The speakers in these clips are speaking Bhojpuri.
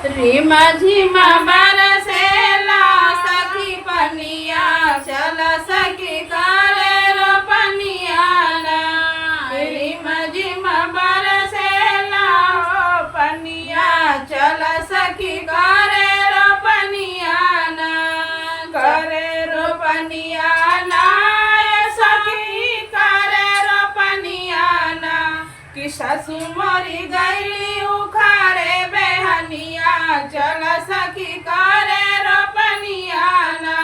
रीमा झीमा बरसेला सखी पनिया चल सखी करे रो पनिया ना। रीमा झीमा बरसेला ओ पनिया चल सखी करे रो पनिया ना। करे रो पनिया ना सखी करे रो पनिया ना। कि सासू मरी गईली उखाड़े बेहनिया चल सखी करे रो पनिया ना।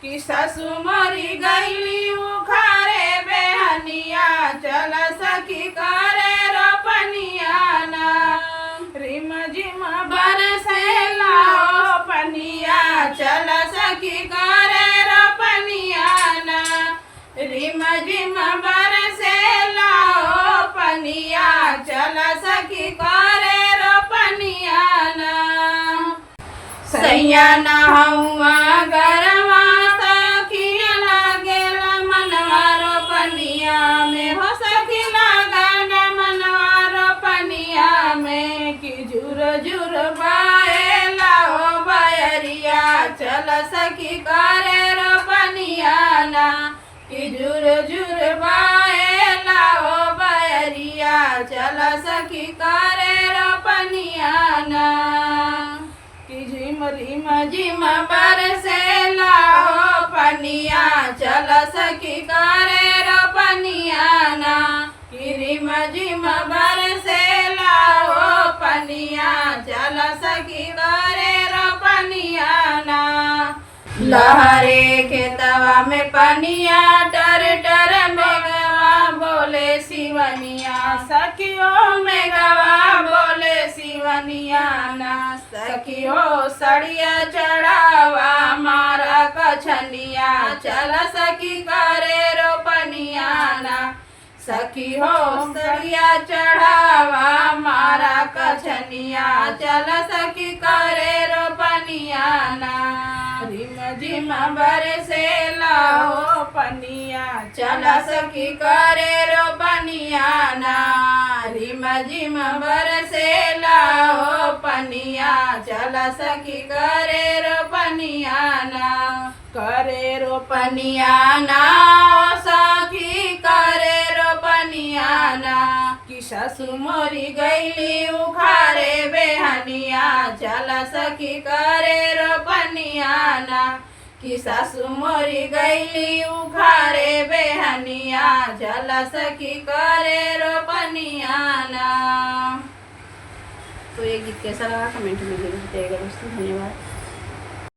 कि सासू मरी गईली उखाड़े बेहनिया चल सखी करे रो पनिया ना। रिम झिम बरसेला ओ पनिया चल सखी करे रो पनिया ना। रिम झिम बरसेला ओ पनिया चल सखी करे रो पनिया ना। सैया ना हवा गरवा सखिया लागेला मनवा रो पनिया में हो सखी लागल मनवा रो पनिया में। कि झुर झुर बाएला ओ बयरिया चल सखी करे रो पनिया ना। कि झुर झुर बाएला ओ बयरिया चल सखी करे रो पनिया ना। कि झिम रिम झिम बरसेला ओ पनिया चल सखी करे रो पनिया ना। कि रिम झिम बरसेला ओ पनिया चल सखी करे रो पनिया ना। लहरे खेतवा में पनिया टर टर मेघवा बोले शिवनिया सखियो मेघवा बोले शिवनिया ना। सखियो सड़िया चढ़ावा मारा कछनिया चल सखी करे रो पनिया ना। सखी हो सड़िया चढ़ावा मारा कछनिया चल सखी करे रो पनिया ना। रिम झिम बरसेला हो पनिया चल सखी करे रो पनिया ना। रिम झिम बरसेला हो पनिया चल सखी करे रो पनिया ना। करे रो पनिया ना सखी करे रो पनिया ना। कि सासू मोरी गईली उखाड़े बेहनिया चल सखी करे रो पनिया ना। कि सासू मोरी गईली उखाड़े बेहनिया चल सखी करे रो पनिया ना। तो ये गीत कैसा लगा कमेंट में जरूर बताइएगा दोस्तों। धन्यवाद।